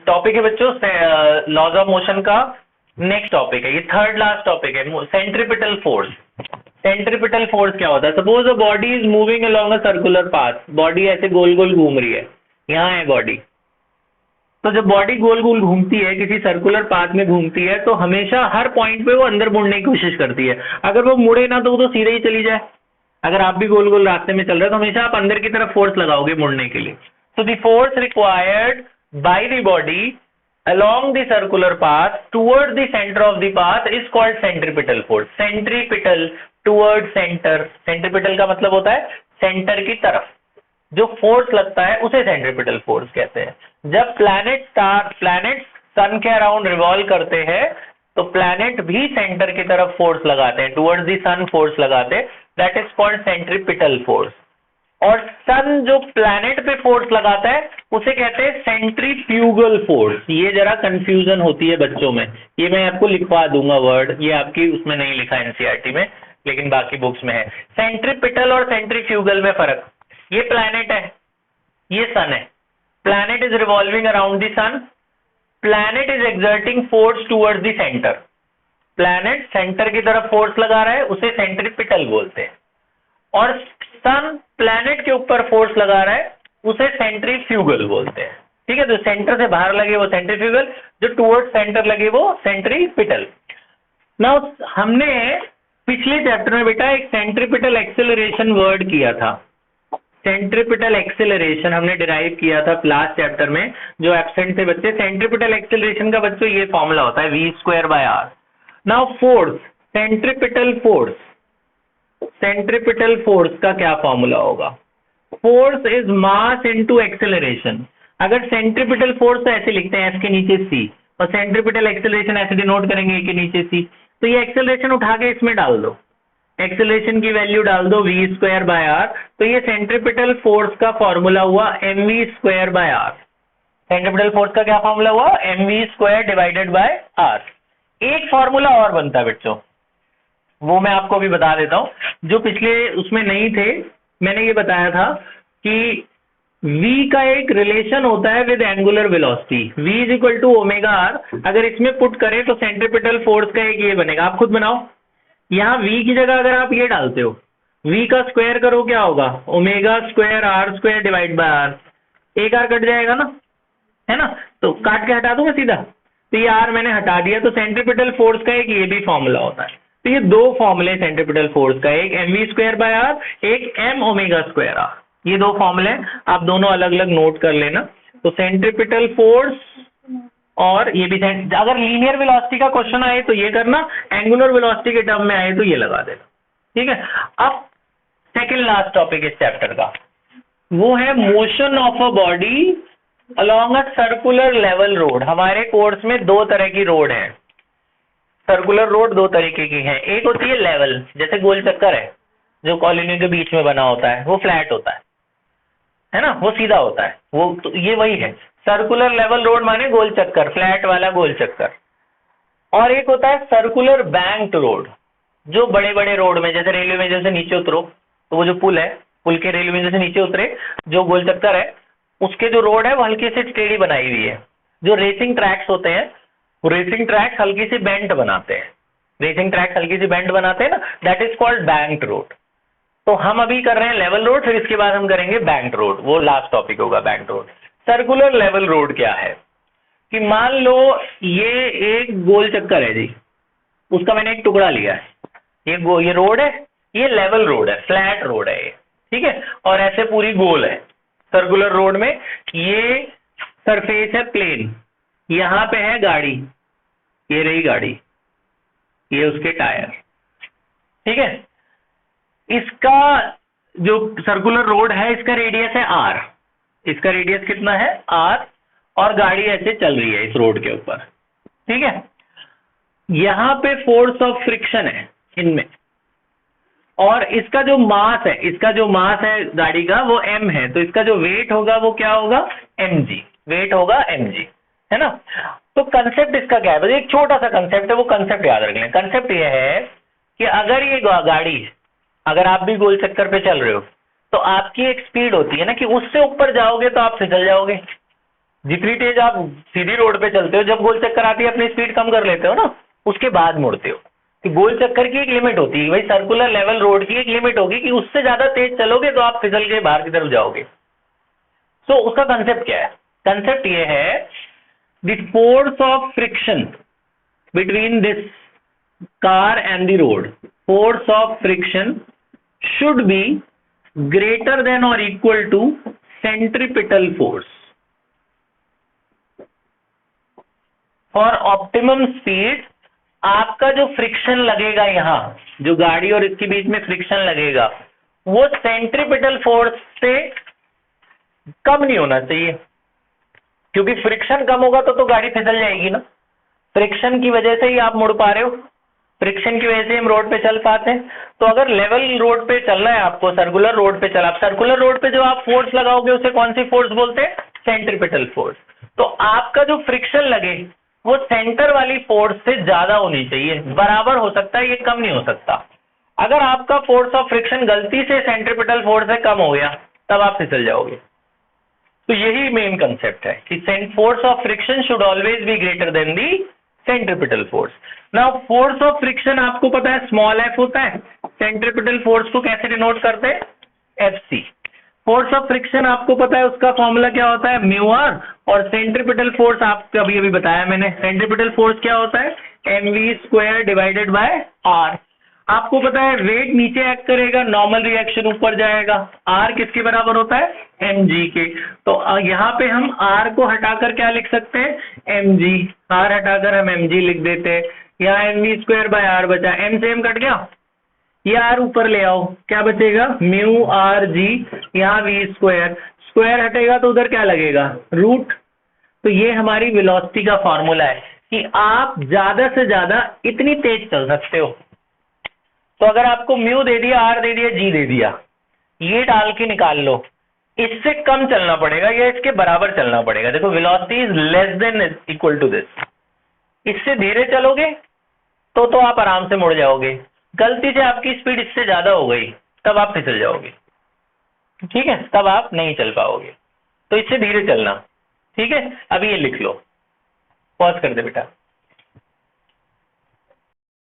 Topic है बच्चों laws of motion का। नेक्स्ट टॉपिक है, ये थर्ड लास्ट टॉपिक है, सेंट्रीपिटल फोर्स। सेंट्रीपिटल फोर्स क्या होता है? Suppose a body is moving along a circular path. Body ऐसे गोल गोल घूम रही है, यहाँ है बॉडी। तो जब बॉडी गोल गोल घूमती है, किसी सर्कुलर पाथ में घूमती है, तो हमेशा हर पॉइंट पे वो अंदर मुड़ने की कोशिश करती है। अगर वो मुड़े ना तो वो तो सीधे ही चली जाए। अगर आप भी गोल गोल रास्ते में चल रहे हो तो हमेशा आप अंदर की तरफ फोर्स लगाओगे मुड़ने के लिए। So the force required by the body along the circular path towards the center of the path is called centripetal force. Centripetal towards center. Centripetal का मतलब होता है सेंटर की तरफ जो फोर्स लगता है उसे सेंट्रिपिटल फोर्स कहते हैं। जब प्लैनेट सन के अराउंड रिवॉल्व करते हैं तो प्लैनेट भी सेंटर की तरफ फोर्स लगाते हैं, टुवर्ड्स द सन फोर्स लगाते हैं। That is called centripetal force. और सन जो प्लैनेट पे फोर्स लगाता है उसे कहते हैं सेंट्रीफ्यूगल फोर्स। ये जरा कंफ्यूजन होती है बच्चों में, ये मैं आपको लिखवा दूंगा वर्ड, ये आपकी उसमें नहीं लिखा एनसीईआरटी में लेकिन बाकी बुक्स में है। सेंट्रीपिटल और सेंट्रीफ्यूगल में फर्क। ये प्लैनेट है, ये सन है। Planet is revolving around the sun, planet is exerting force towards the centre. Planet centre की तरफ फोर्स लगा रहा है, उसे सेंट्रीपिटल बोलते हैं। और सन प्लैनेट के ऊपर फोर्स लगा रहा है, उसे सेंट्रीफ्यूगल बोलते हैं। ठीक है, तो सेंटर से बाहर लगे वो सेंट्रीफ्यूगल, जो टुवर्ड्स सेंटर लगे वो सेंट्रीपिटल। नाउ हमने पिछले चैप्टर में बेटा एक सेंट्रीपिटल एक्सेलरेशन वर्ड किया था। सेंट्रीपिटल एक्सेलरेशन हमने डिराइव किया था लास्ट चैप्टर में, जो एब्सेंट थे बच्चे। सेंट्रीपिटल एक्सेलरेशन का बच्चों ये फॉर्मूला होता है v²/r। Now force, centripetal force, centripetal force का क्या फॉर्मूला होगा? Force is mass into acceleration. अगर सेंट्रीपिटल फोर्स तो ऐसे लिखते हैं, एस के नीचे सी, और सेंट्रीपिटल एक्सेलरेशन ऐसे डिनोट करेंगे, ए के नीचे सी। तो ये एक्सेलरेशन उठा के इसमें डाल दो, एक्सेलरेशन की वैल्यू डाल दो v²/r। तो ये सेंट्रीपिटल फोर्स का फॉर्मूला हुआ mv²/r। सेंट्रीपिटल फोर्स का क्या फॉर्मूला हुआ? mv²/r। एक फॉर्मूला और बनता है बच्चों, वो मैं आपको अभी बता देता हूं, जो पिछले उसमें नहीं थे। मैंने ये बताया था कि v का एक रिलेशन होता है with angular velocity, v is equal to ω/r। अगर इसमें पुट करें तो सेंट्रीपिटल फोर्स का एक ये बनेगा, आप खुद बनाओ। यहाँ v की जगह अगर आप ये डालते हो, v का स्क्वायर करो, क्या होगा? ω²r² divide by r। एक r कट जाएगा ना, है ना? तो काट के हटा दूं मैं सीधा, तो ये r मैंने हटा दिया। तो सेंट्रीपिटल फोर्स का एक ये भी फॉर्मूला होता है। तो ये दो फॉर्मूले सेंट्रीपिटल फोर्स का, एक mv²/r, एक mω²r। ये दो फॉर्मूले आप दोनों अलग अलग नोट कर लेना। तो सेंट्रीपिटल फोर्स और ये भी, अगर लीनियर वेलोसिटी का क्वेश्चन आए तो ये करना, एंगुलर वेलोसिटी के टर्म में आए तो ये लगा देना। ठीक है, अब सेकंड लास्ट टॉपिक इस चैप्टर का वो है motion of a body along a circular level road. हमारे कोर्स में दो तरह की रोड है। सर्कुलर रोड दो तरीके की है। एक होती है लेवल, जैसे गोल चक्कर है जो कॉलोनी के बीच में बना होता है, वो फ्लैट होता है ना, वो सीधा होता है, वो तो ये वही है। सर्कुलर लेवल रोड माने गोल चक्कर, फ्लैट वाला गोल चक्कर। और एक होता है सर्कुलर बैंक्ड रोड, जो बड़े बड़े रोड में, जैसे रेलवे में जैसे नीचे उतरो तो वो जो पुल है, पुल के रेलवे में जैसे नीचे उतरे जो गोल चक्कर है, उसके जो रोड है वो हल्की सी टेढ़ी बनाई हुई है। जो रेसिंग ट्रैक्स होते हैं, रेसिंग ट्रैक्स हल्की सी बेंट बनाते हैं, रेसिंग ट्रैक्स हल्की सी बेंट बनाते हैं ना, that is called banked road. तो हम अभी कर रहे हैं लेवल रोड, फिर इसके बाद हम करेंगे बैंक्ड रोड, वो लास्ट टॉपिक होगा banked road. Circular level road क्या है कि मान लो ये एक गोल चक्कर है जी, उसका मैंने एक टुकड़ा लिया है, ये रोड है, ये लेवल रोड है, फ्लैट रोड है ये, ठीक है, और ऐसे पूरी गोल है। सर्कुलर रोड में ये सरफेस है प्लेन, यहाँ पे है गाड़ी, ये रही गाड़ी, ये उसके टायर, ठीक है। इसका जो सर्कुलर रोड है इसका रेडियस है r, इसका रेडियस कितना है r, और गाड़ी ऐसे चल रही है इस रोड के ऊपर, ठीक है। यहाँ पे फोर्स ऑफ फ्रिक्शन है इनमें, और इसका जो मास है, इसका जो मास है गाड़ी का वो m है, तो इसका जो वेट होगा वो क्या होगा? mg, वेट होगा mg, है ना। तो कंसेप्ट इसका क्या है? बस एक छोटा सा कंसेप्ट है, वो कंसेप्ट याद रख लें। कंसेप्ट ये है कि अगर ये गाड़ी, अगर आप भी गोल चक्कर पे चल रहे हो तो आपकी एक स्पीड होती है ना कि उससे ऊपर जाओगे तो आप फिसल जाओगे, जितनी तेज आप सीधी रोड पे चलते हो, जब गोल चक्कर आती है अपनी स्पीड कम कर लेते हो ना, उसके बाद मुड़ते हो। कि गोल चक्कर की एक लिमिट होती है, भाई सर्कुलर लेवल रोड की एक लिमिट होगी कि उससे ज्यादा तेज चलोगे तो आप फिसल के बाहर की तरफ जाओगे। सो उसका कंसेप्ट क्या है? कंसेप्ट ये है, the force of friction between this car and the road, force of friction should be greater than or equal to centripetal force for optimum speed। आपका जो फ्रिक्शन लगेगा यहां, जो गाड़ी और इसके बीच में फ्रिक्शन लगेगा, वो सेंट्रीपिटल फोर्स से कम नहीं होना चाहिए, क्योंकि फ्रिक्शन कम होगा तो गाड़ी फिसल जाएगी ना। फ्रिक्शन की वजह से ही आप मुड़ पा रहे हो, फ्रिक्शन की वजह से हम रोड पे चल पाते हैं। तो अगर लेवल रोड पे चलना है आपको, सर्कुलर रोड पे चला, सर्कुलर रोड पे जो आप फोर्स लगाओगे उसे कौन सी फोर्स बोलते हैं? Centripetal force. तो आपका जो फ्रिक्शन लगे वो सेंटर वाली फोर्स से ज्यादा होनी चाहिए, बराबर हो सकता है, ये कम नहीं हो सकता। अगर आपका फोर्स ऑफ फ्रिक्शन गलती से सेंट्रीपिटल फोर्स से कम हो गया, तब आप फिसल जाओगे। तो यही मेन कंसेप्ट है कि force of friction should always be greater than the centripetal force. Now force of friction आपको पता है स्मॉल एफ होता है, सेंट्रीपिटल फोर्स को कैसे डिनोट करते हैं? F C. Force of friction आपको पता है उसका फॉर्मूला क्या होता है? Mu R. और सेंट्रीपिटल फोर्स आपको अभी अभी बताया मैंने, सेंट्रीपिटल फोर्स क्या होता है? M V square divided by R. आपको पता है वेट नीचे एक्ट करेगा, नॉर्मल रिएक्शन ऊपर जाएगा। आर किसके बराबर होता है? एम जी के। तो यहाँ पे हम आर को हटाकर क्या लिख सकते हैं? M G. आर हटाकर हम एम जी लिख देते हैं। यहाँ M V square by R बचा, एम से एम कट गया, ये आर ऊपर ले आओ, क्या बचेगा? Mu R G. यहाँ वी स्क्वायर, स्क्वायर हटेगा तो उधर क्या लगेगा? रूट। तो ये हमारी वेलोसिटी का फॉर्मूला है कि आप ज्यादा से ज्यादा इतनी तेज चल सकते हो। तो अगर आपको म्यू दे दिया, आर दे दिया, जी दे दिया, ये डाल के निकाल लो, इससे कम चलना पड़ेगा या इसके बराबर चलना पड़ेगा। देखो velocity is less than equal to this. इससे धीरे चलोगे तो आप आराम से मुड़ जाओगे, गलती से आपकी स्पीड इससे ज्यादा हो गई तब आप फिसल जाओगे, ठीक है, तब आप नहीं चल पाओगे। तो इससे धीरे चलना, ठीक है। अभी ये लिख लो, पॉज कर दे बेटा।